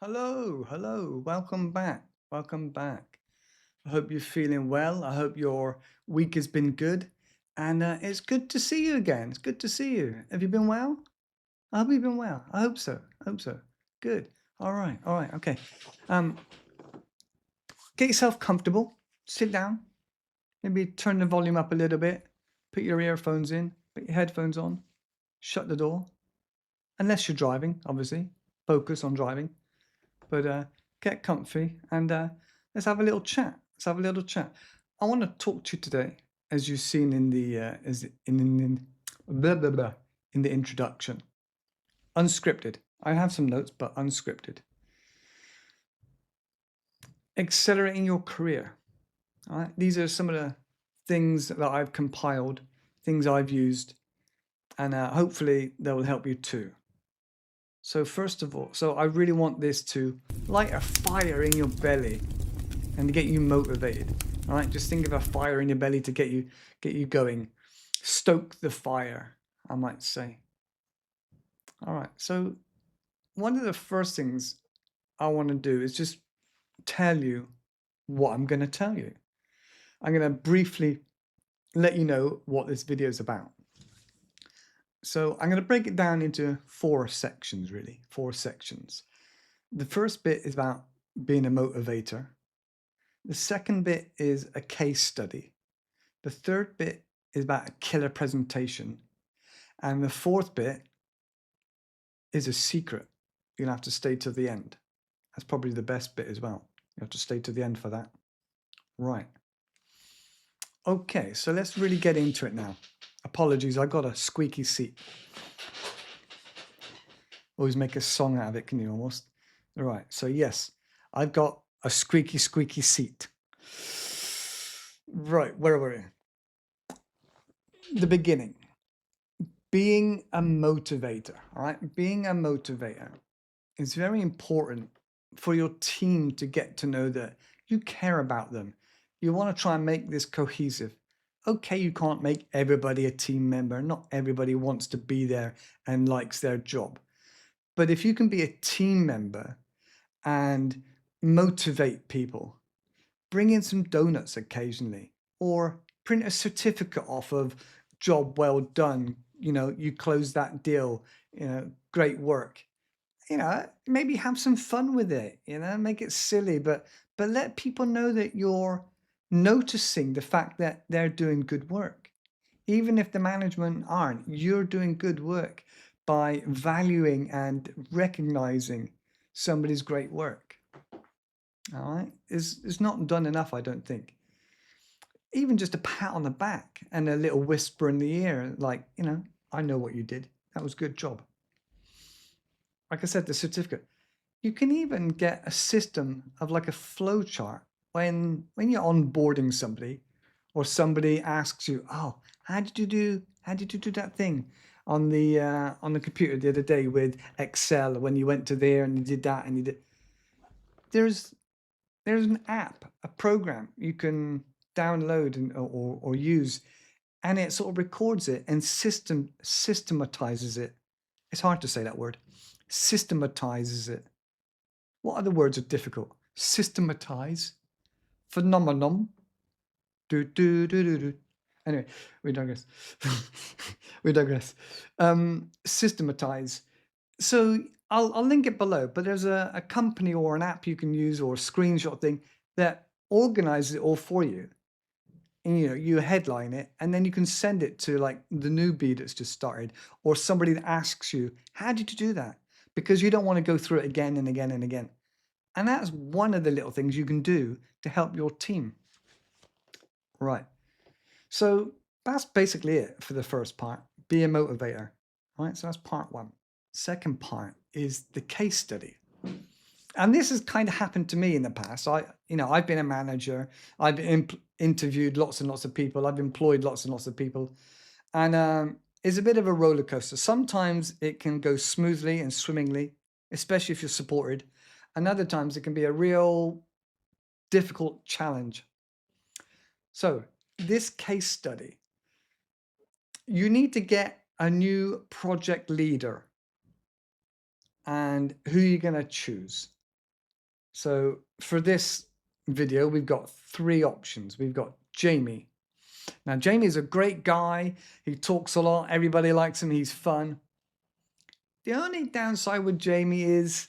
Hello, hello, welcome back, welcome back. I hope you're feeling well. I hope your week has been good. And it's good to see you again. It's good to see you. Have you been well? I hope you've been well. I hope so. I hope so. Good. All right, okay. Um, get yourself comfortable. Sit down. Maybe turn the volume up a little bit. Put your earphones in. Put your headphones on. Shut the door. Unless you're driving, obviously. Focus on driving. But get comfy and let's have a little chat. Let's have a little chat. I want to talk to you today, as you've seen in the blah, blah, blah, in the introduction. Unscripted. I have some notes, but unscripted. Accelerating your career. All right. These are some of the things that I've compiled, things I've used, and hopefully they will help you too. So first of all, so I really want this to light a fire in your belly and to get you motivated. All right, just think of a fire in your belly to get you going. Stoke the fire, I might say. All right, so one of the first things I want to do is just tell you what I'm going to tell you. I'm going to briefly let you know what this video is about. So I'm going to break it down into four sections, really, four sections. The first bit is about being a motivator. The second bit is a case study. The third bit is about a killer presentation. And the fourth bit is a secret. You'll have to stay to the end. That's probably the best bit as well. You have to stay to the end for that. Right. Okay, so let's really get into it now. Apologies, I got a squeaky seat. Always make a song out of it, can you almost? All right, so yes, I've got a squeaky, squeaky seat. Right, where were we? The beginning. Being a motivator, all right? Being a motivator is very important for your team to get to know that you care about them. You want to try and make this cohesive. Okay, you can't make everybody a team member. Not everybody wants to be there and likes their job. But if you can be a team member and motivate people, bring in some donuts occasionally, or print a certificate off of job well done. You know, you closed that deal, great work. Maybe have some fun with it, make it silly, but let people know that you're noticing the fact that they're doing good work. Even if the management aren't, you're doing good work by valuing and recognizing somebody's great work. All right. It's not done enough, I don't think. Even just a pat on the back and a little whisper in the ear, like, I know what you did. That was a good job. Like I said, the certificate. You can even get a system of like a flow chart when you're onboarding somebody or somebody asks you, oh, how did you do that thing on the computer the other day with Excel when you went to there and you did that and you did. There's there's an app, a program you can download or use, and it sort of records it and systematizes it. It's hard to say that word. Systematizes it. What other words are difficult? Systematize, phenomenon, do do do do do. Anyway, we digress. We digress. Systematize. So I'll link it below, but there's a company or an app you can use or a screenshot thing that organizes it all for you. And you headline it, and then you can send it to like the newbie that's just started, or somebody that asks you, how did you do that? Because you don't want to go through it again and again and again. And that's one of the little things you can do to help your team. Right. So that's basically it for the first part. Be a motivator. Right. So that's part one. Second part is the case study. And this has kind of happened to me in the past. I've been a manager. I've interviewed lots and lots of people. I've employed lots and lots of people. And it's a bit of a roller coaster. Sometimes it can go smoothly and swimmingly, especially if you're supported. And other times it can be a real difficult challenge. So this case study, you need to get a new project leader. And who are you going to choose? So for this video, we've got 3 options. We've got Jamie. Now, Jamie is a great guy. He talks a lot. Everybody likes him. He's fun. The only downside with Jamie is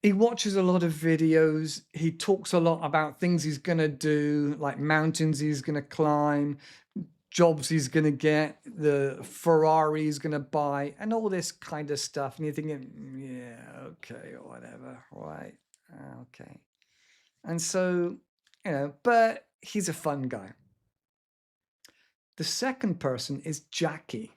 he watches a lot of videos. He talks a lot about things he's going to do, like mountains he's going to climb, jobs he's going to get, the Ferrari he's going to buy, and all this kind of stuff. And you're thinking, yeah, okay, whatever, right, okay. And so, but he's a fun guy. The second person is Jackie.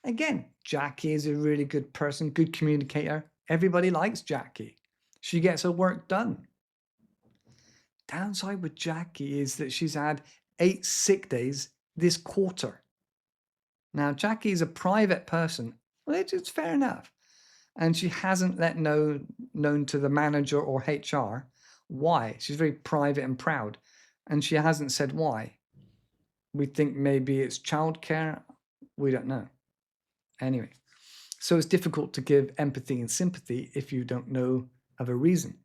Again, Jackie is a really good person, good communicator. Everybody likes Jackie. She gets her work done. Downside with Jackie is that she's had 8 sick days this quarter. Now, Jackie is a private person. Well, it's fair enough. And she hasn't let known to the manager or HR why. She's very private and proud. And she hasn't said why. We think maybe it's childcare. We don't know. Anyway, so it's difficult to give empathy and sympathy if you don't know of a reason.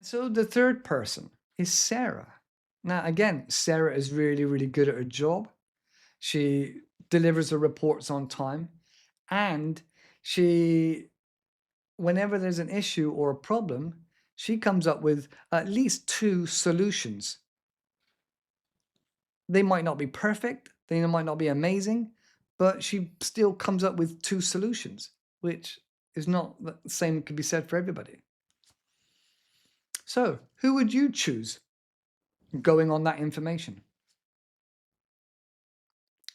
So the third person is Sarah. Now, again, Sarah is really, really good at her job. She delivers her reports on time. And whenever there's an issue or a problem, she comes up with at least 2 solutions. They might not be perfect. They might not be amazing. But she still comes up with 2 solutions, which is not the same could be said for everybody. So, who would you choose going on that information?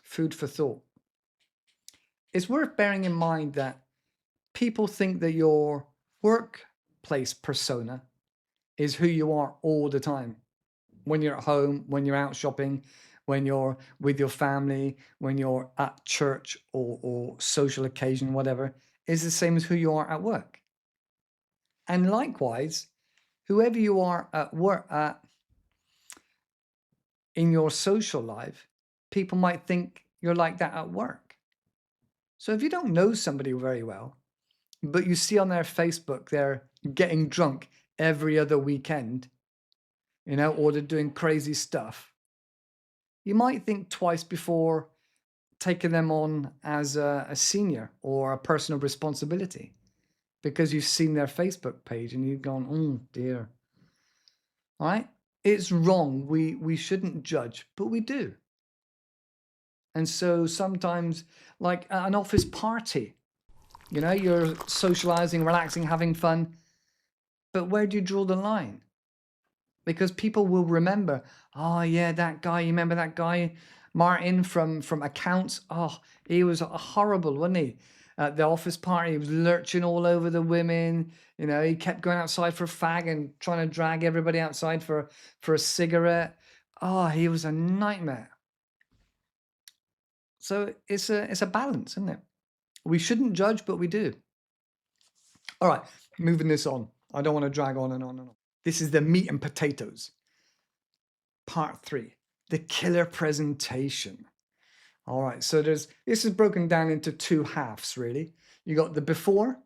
Food for thought. It's worth bearing in mind that people think that your workplace persona is who you are all the time. When you're at home, when you're out shopping, when you're with your family, when you're at church or social occasion, whatever, is the same as who you are at work. And likewise, whoever you are at work in your social life, people might think you're like that at work. So if you don't know somebody very well, but you see on their Facebook they're getting drunk every other weekend, or they're doing crazy stuff, you might think twice before taking them on as a senior or a person of responsibility, because you've seen their Facebook page and you've gone, oh dear. All right? It's wrong. We shouldn't judge, but we do. And so sometimes, like at an office party, you're socializing, relaxing, having fun, but where do you draw the line? Because people will remember, oh yeah, that guy, you remember that guy, Martin from accounts? Oh, he was horrible, wasn't he? At the office party, he was lurching all over the women. He kept going outside for a fag and trying to drag everybody outside for a cigarette. Oh, he was a nightmare. So it's a balance, isn't it? We shouldn't judge, but we do. All right, moving this on. I don't want to drag on and on and on. This is the meat and potatoes. Part 3, the killer presentation. All right, so this is broken down into 2 halves, really. You got the before,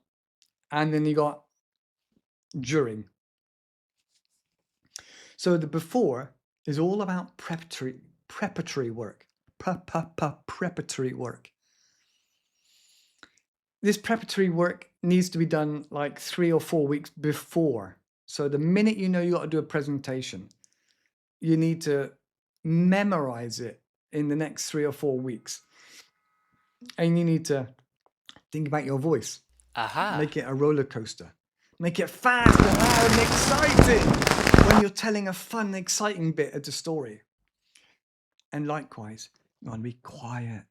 and then you got during. So the before is all about preparatory work. Preparatory work. This preparatory work needs to be done like 3 or 4 weeks before. So the minute you know you got to do a presentation, you need to memorize it in the next 3 or 4 weeks. And you need to think about your voice. Aha. Make it a roller coaster. Make it fast and loud and exciting when you're telling a fun, exciting bit of the story. And likewise, you want to be quiet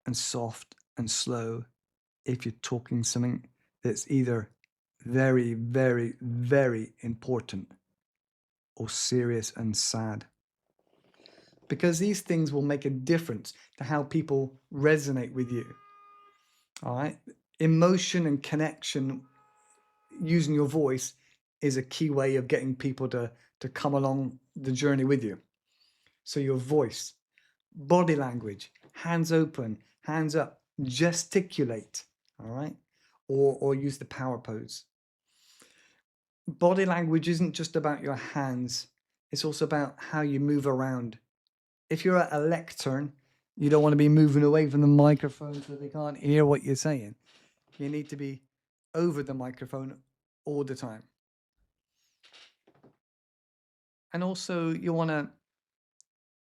and soft and slow if you're talking something that's either very, very, very important or serious and sad. Because these things will make a difference to how people resonate with you. All right? Emotion and connection using your voice is a key way of getting people to come along the journey with you. So your voice, body language, hands open, hands up, gesticulate, all right? Or use the power pose. body language isn't just about your hands. It's also about how you move around. If you're at a lectern, you don't want to be moving away from the microphone so they can't hear what you're saying. You need to be over the microphone all the time. And also you want to,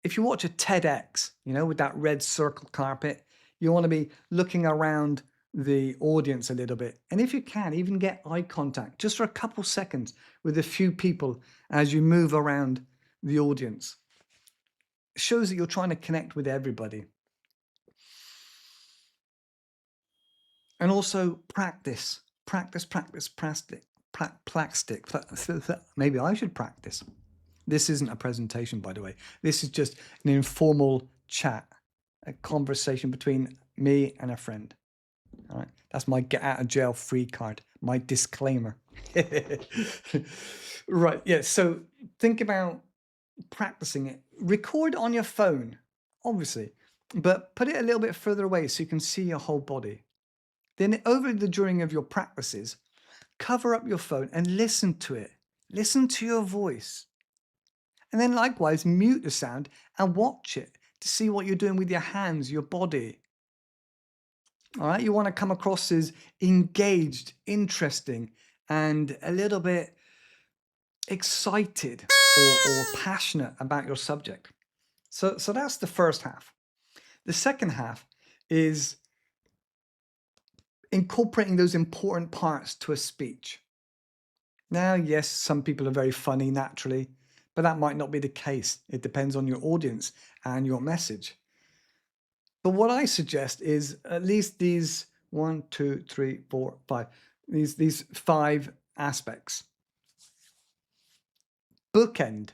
if you watch a TEDx, with that red circle carpet, you want to be looking around the audience a little bit. And if you can, even get eye contact just for a couple seconds with a few people as you move around the audience. It shows that you're trying to connect with everybody. And also practice. Maybe I should practice. This isn't a presentation, by the way. This is just an informal chat, a conversation between me and a friend. All right. That's my get out of jail free card, my disclaimer. Right. Yeah. So think about practicing it. Record on your phone, obviously, but put it a little bit further away so you can see your whole body. Then during of your practices, cover up your phone and listen to it. Listen to your voice. And then likewise, mute the sound and watch it to see what you're doing with your hands, your body. All right, you want to come across as engaged, interesting, and a little bit excited or passionate about your subject. So that's the first half. The second half is incorporating those important parts to a speech. Now, yes, some people are very funny naturally, but that might not be the case. It depends on your audience and your message. But what I suggest is at least these 1, 2, 3, 4, 5, these 5 aspects. Bookend.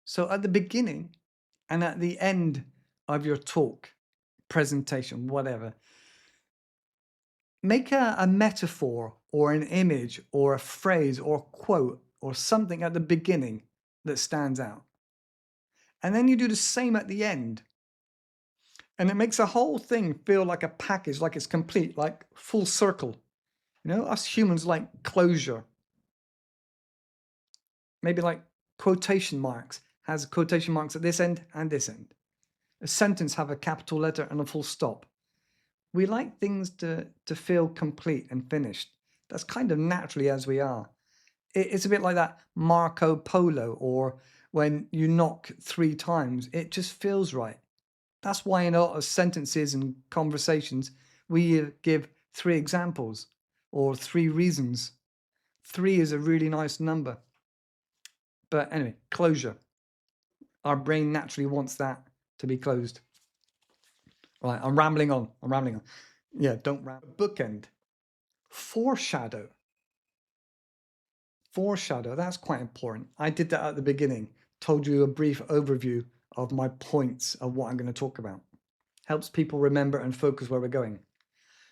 So at the beginning and at the end of your talk, presentation, whatever, make a metaphor or an image or a phrase or a quote or something at the beginning that stands out. And then you do the same at the end. And it makes the whole thing feel like a package, like it's complete, like full circle. Us humans like closure. Maybe like quotation marks, has quotation marks at this end and this end. A sentence have a capital letter and a full stop. We like things to feel complete and finished. That's kind of naturally as we are. It's a bit like that Marco Polo, or when you knock 3 times, it just feels right. That's why in a lot of sentences and conversations, we give 3 examples or 3 reasons. 3 is a really nice number. But anyway, closure. Our brain naturally wants that to be closed. Right, I'm rambling on. Yeah, don't ramble. Bookend. Foreshadow. Foreshadow, that's quite important. I did that at the beginning. Told you a brief overview of my points of what I'm going to talk about. Helps people remember and focus where we're going.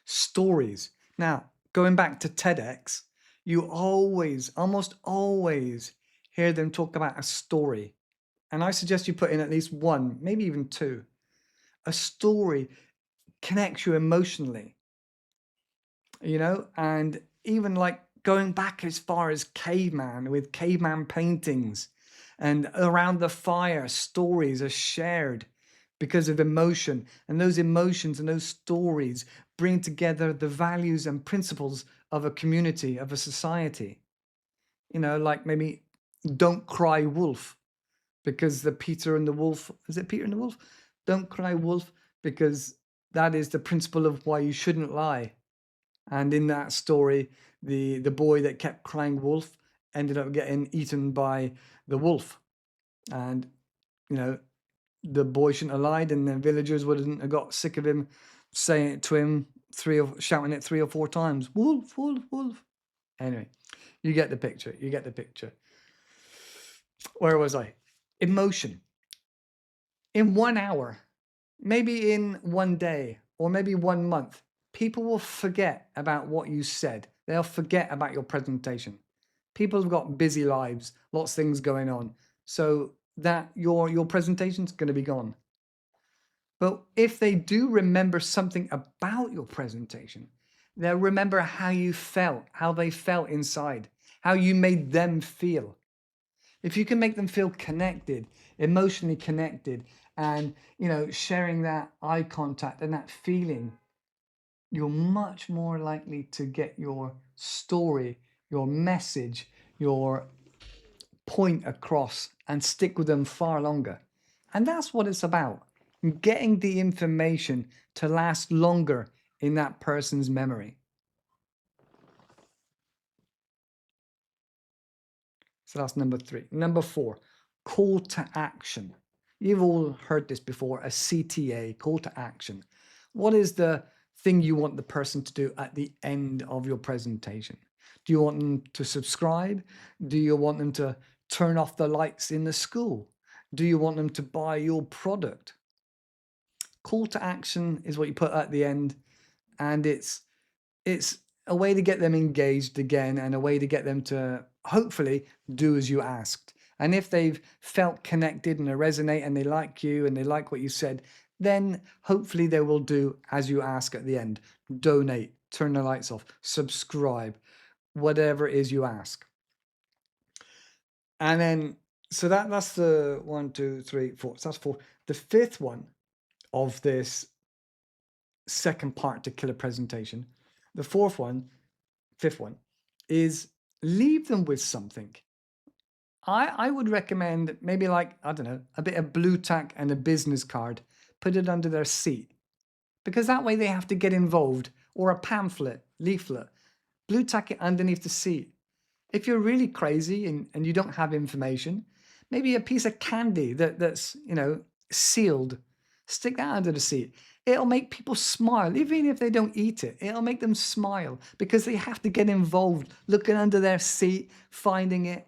Stories. Now, going back to TEDx, you almost always hear them talk about a story. And I suggest you put in at least 1, maybe even 2. A story connects you emotionally, and even like going back as far as caveman, with caveman paintings, and around the fire, stories are shared because of emotion, and those emotions and those stories bring together the values and principles of a community, of a society. Like maybe don't cry wolf, because the Peter and the wolf, is it Peter and the wolf? Don't cry wolf, because that is the principle of why you shouldn't lie. And in that story, the boy that kept crying wolf ended up getting eaten by the wolf. And, the boy shouldn't have lied, and the villagers wouldn't have got sick of him saying it to him, shouting it 3 or 4 times. Wolf, wolf, wolf. Anyway, you get the picture. Where was I? Emotion. In 1 hour, maybe in 1 day, or maybe 1 month, people will forget about what you said. They'll forget about your presentation. People have got busy lives, lots of things going on. So that your presentation's going to be gone. But if they do remember something about your presentation, they'll remember how you felt, how they felt inside, how you made them feel. If you can make them feel connected, emotionally connected, and sharing that eye contact and that feeling, you're much more likely to get your story, your message, your point across and stick with them far longer. And that's what it's about, getting the information to last longer in that person's memory. So that's number 3. Number 4, call to action. You've all heard this before, a CTA, call to action. What is the thing you want the person to do at the end of your presentation? Do you want them to subscribe? Do you want them to turn off the lights in the school? Do you want them to buy your product? Call to action is what you put at the end, and it's a way to get them engaged again and a way to get them to hopefully do as you asked. And if they've felt connected and they resonate and they like you and they like what you said, then hopefully they will do as you ask at the end. Donate, turn the lights off, subscribe, whatever it is you ask. And then, so that's the 1, 2, 3, 4. So that's 4. The 5th one of this second part to kill a presentation, the 5th one is leave them with something. I would recommend maybe, like, I don't know, a bit of blue tack and a business card, put it under their seat, because that way they have to get involved, or a pamphlet, leaflet, blue tack it underneath the seat. If you're really crazy and you don't have information, maybe a piece of candy that's sealed, stick that under the seat. It'll make people smile, even if they don't eat it. It'll make them smile because they have to get involved, looking under their seat, finding it.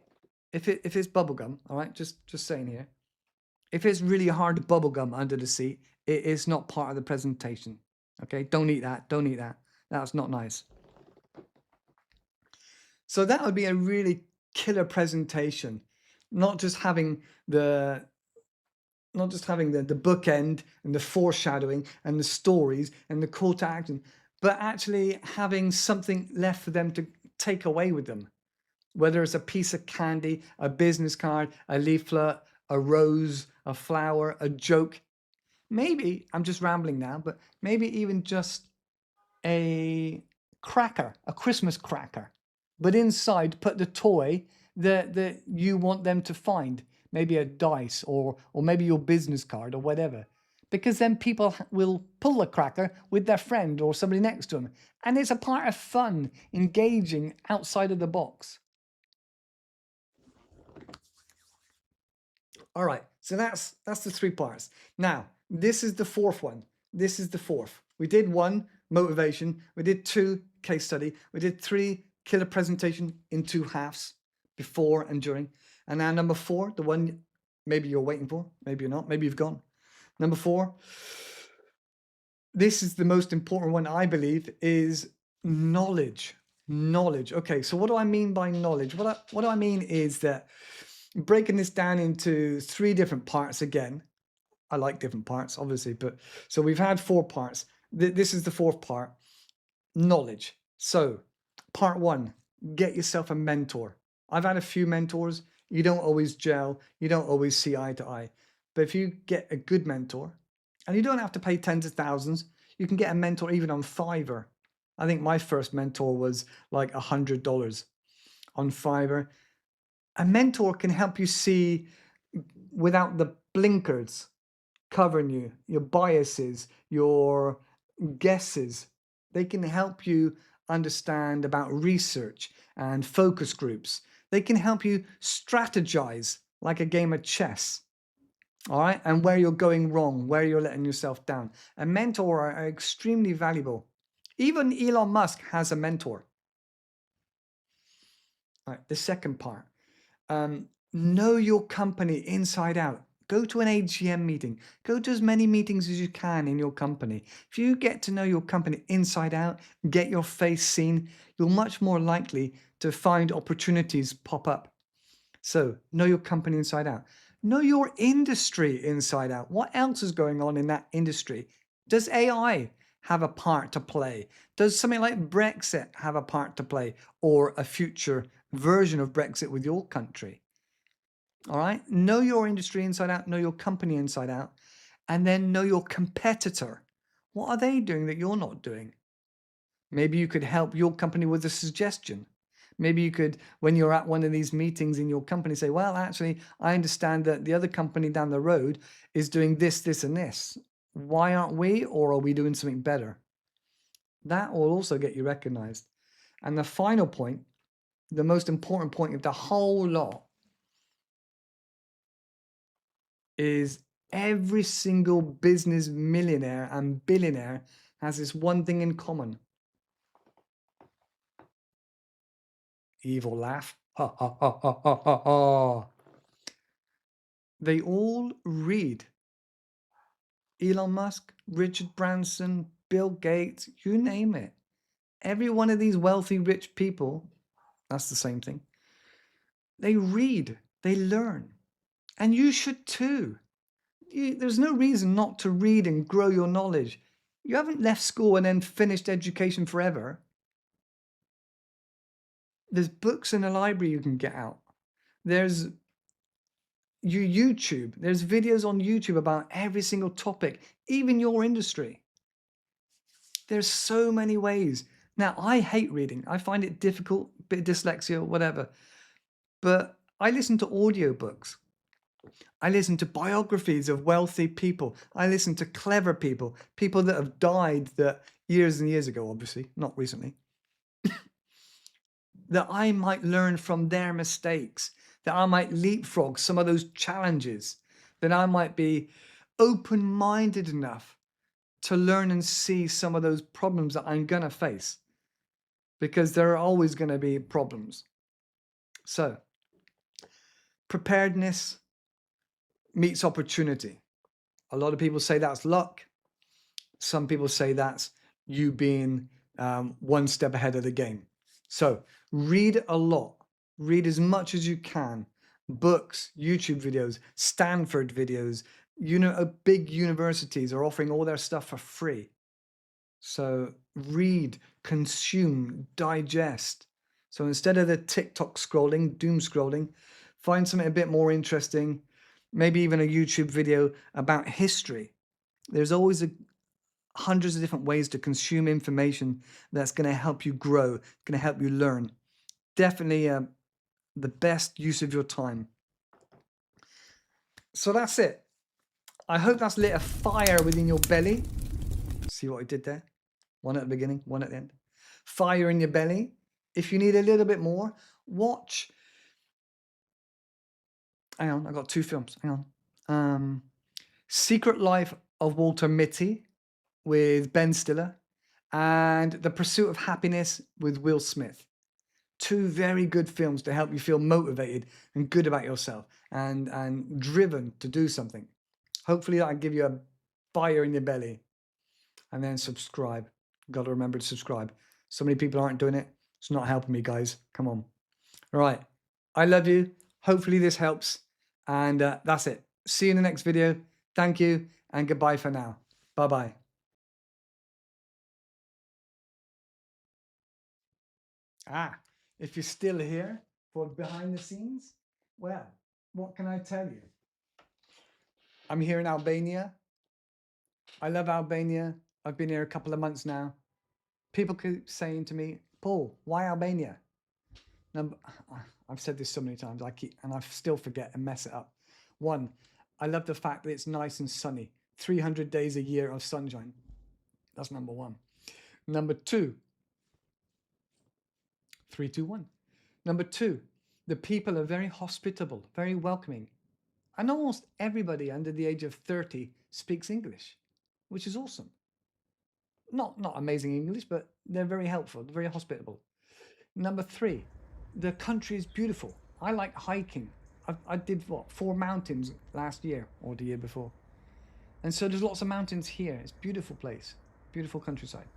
If it's bubblegum, all right, just saying here, if it's really hard bubblegum under the seat, it is not part of the presentation. Okay, don't eat that. Don't eat that. That's not nice. So that would be a really killer presentation, not just having the bookend and the foreshadowing and the stories and the call to action, but actually having something left for them to take away with them, whether it's a piece of candy, a business card, a leaflet, a rose, a flower, a joke. Maybe, I'm just rambling now, but maybe even just a cracker, a Christmas cracker, but inside put the toy that you want them to find, maybe a dice or maybe your business card or whatever, because then people will pull the cracker with their friend or somebody next to them, and it's a part of fun, engaging outside of the box. All right, so that's the 3 parts. Now, this is the 4th one. This is the 4th. We did 1, motivation. We did 2, case study. We did 3, killer presentation in 2 halves, before and during. And now number 4, the one maybe you're waiting for, maybe you're not, maybe you've gone. Number 4, this is the most important one, I believe, is knowledge. Knowledge. Okay, so what do I mean by knowledge? What do I mean is that breaking this down into 3 different parts again. I like different parts, obviously, but so we've had 4 parts. This is the 4th part, knowledge. So part 1, get yourself a mentor. I've had a few mentors. You don't always gel. You don't always see eye to eye. But if you get a good mentor, and you don't have to pay tens of thousands, you can get a mentor even on Fiverr. I think my first mentor was like $100 on Fiverr. A mentor can help you see without the blinkers covering you, your biases, your guesses. They can help you understand about research and focus groups. They can help you strategize like a game of chess. All right, and where you're going wrong, where you're letting yourself down. A mentor are extremely valuable. Even Elon Musk has a mentor. All right, the second part. Know your company inside out. Go to an AGM meeting. Go to as many meetings as you can in your company. If you get to know your company inside out, get your face seen, you're much more likely to find opportunities pop up. So know your company inside out. Know your industry inside out. What else is going on in that industry? Does AI have a part to play? Does something like Brexit have a part to play, or a future version of Brexit with your country? All right. Know your industry inside out, know your company inside out, and then know your competitor. What are they doing that you're not doing? Maybe you could help your company with a suggestion. Maybe you could, when you're at one of these meetings in your company, say, well, actually, I understand that the other company down the road is doing this, this, and this. Why aren't we, or are we doing something better? That will also get you recognized. And the final point, the most important point of the whole lot, is every single business millionaire and billionaire has this one thing in common. Evil laugh. Ha ha ha ha ha ha ha. They all read. Elon Musk, Richard Branson, Bill Gates, you name it. Every one of these wealthy, rich people, that's the same thing. They read, they learn. And you should too. There's no reason not to read and grow your knowledge. You haven't left school and then finished education forever. There's books in the library you can get out. There's YouTube. There's videos on YouTube about every single topic, even your industry. There's so many ways. Now, I hate reading. I find it difficult, a bit of dyslexia, whatever. But I listen to audiobooks. I listen to biographies of wealthy people. I listen to clever people, people that have died that years and years ago, obviously, not recently, that I might learn from their mistakes, that I might leapfrog some of those challenges, that I might be open-minded enough to learn and see some of those problems that I'm going to face, because there are always going to be problems. So, preparedness meets opportunity. A lot of people say that's luck. Some people say that's you being one step ahead of the game. So read a lot. Read as much as you can. Books, YouTube videos, Stanford videos. Big universities are offering all their stuff for free. So read, consume, digest. So instead of the TikTok scrolling, doom scrolling, find something a bit more interesting, maybe even a YouTube video about history. There's always hundreds of different ways to consume information that's going to help you grow, going to help you learn. Definitely the best use of your time. So that's it. I hope that's lit a fire within your belly. See what I did there? One at the beginning, one at the end. Fire in your belly. If you need a little bit more, watch. Hang on, I got two films. Hang on. Secret Life of Walter Mitty with Ben Stiller, and The Pursuit of Happiness with Will Smith. Two very good films to help you feel motivated and good about yourself and driven to do something. Hopefully that'll give you a fire in your belly. And then subscribe. Got to remember to subscribe. So many people aren't doing it. It's not helping me, guys. Come on. All right. I love you. Hopefully this helps. And that's it. See you in the next video. Thank you and goodbye for now. Bye-bye. If you're still here for behind the scenes, well, what can I tell you? I'm here in Albania. I love Albania. I've been here a couple of months now. People keep saying to me, Paul, why Albania? Now, I've said this so many times, and I still forget and mess it up. One, I love the fact that it's nice and sunny. 300 days a year of sunshine. That's number one. Number two, 3, 2, 1. Number two, the people are very hospitable, very welcoming. And almost everybody under the age of 30 speaks English, which is awesome. Not amazing English, but they're very helpful, very hospitable. Number three, the country is beautiful. I like hiking. I did 4 mountains last year or the year before. And so there's lots of mountains here. It's a beautiful place, beautiful countryside.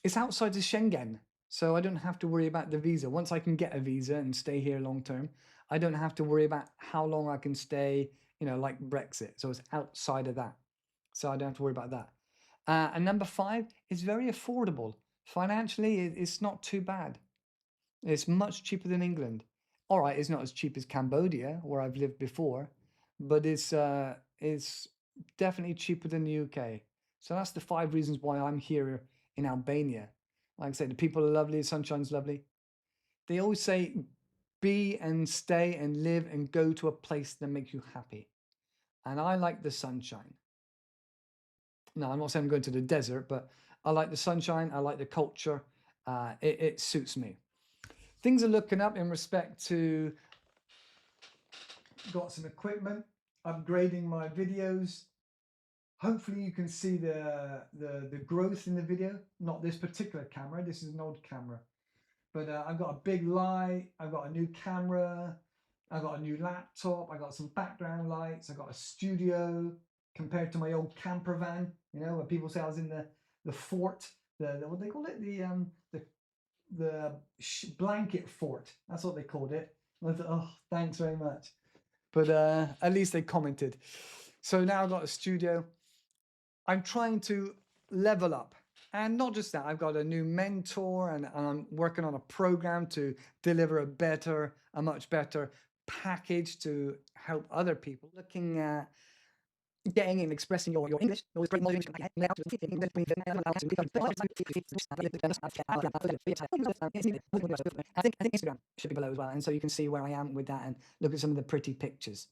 It's outside of Schengen. So I don't have to worry about the visa. Once I can get a visa and stay here long term, I don't have to worry about how long I can stay, like Brexit. So it's outside of that. So I don't have to worry about that. And number 5, it's very affordable. Financially, it's not too bad. It's much cheaper than England. All right, it's not as cheap as Cambodia, where I've lived before, but it's definitely cheaper than the UK. So that's the 5 reasons why I'm here in Albania. Like I said, the people are lovely, the sunshine's lovely. They always say, be and stay and live and go to a place that makes you happy. And I like the sunshine. No, I'm not saying I'm going to the desert, but I like the sunshine. I like the culture. It suits me. Things are looking up in respect to got some equipment, upgrading my videos. Hopefully you can see the growth in the video. Not this particular camera. This is an old camera. But I've got a big light. I've got a new camera. I've got a new laptop. I got some background lights. I got a studio compared to my old camper van. Where people say I was in the fort. The what do they call it? The blanket fort. That's what they called it. I thought, oh, thanks very much. But at least they commented. So now I've got a studio. I'm trying to level up. And not just that, I've got a new mentor and I'm working on a program to deliver a much better package to help other people. Looking at getting and expressing your English. Always great motivation. I think Instagram should be below as well. And so you can see where I am with that and look at some of the pretty pictures.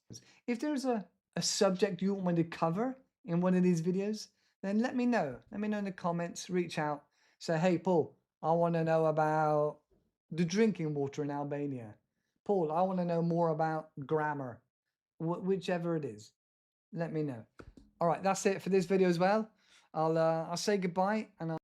If there's a subject you want me to cover in one of these videos, then let me know. Let me know in the comments, reach out. Say, hey, Paul, I want to know about the drinking water in Albania. Paul, I want to know more about grammar. Whichever it is, let me know. All right, that's it for this video as well. I'll say goodbye and I'll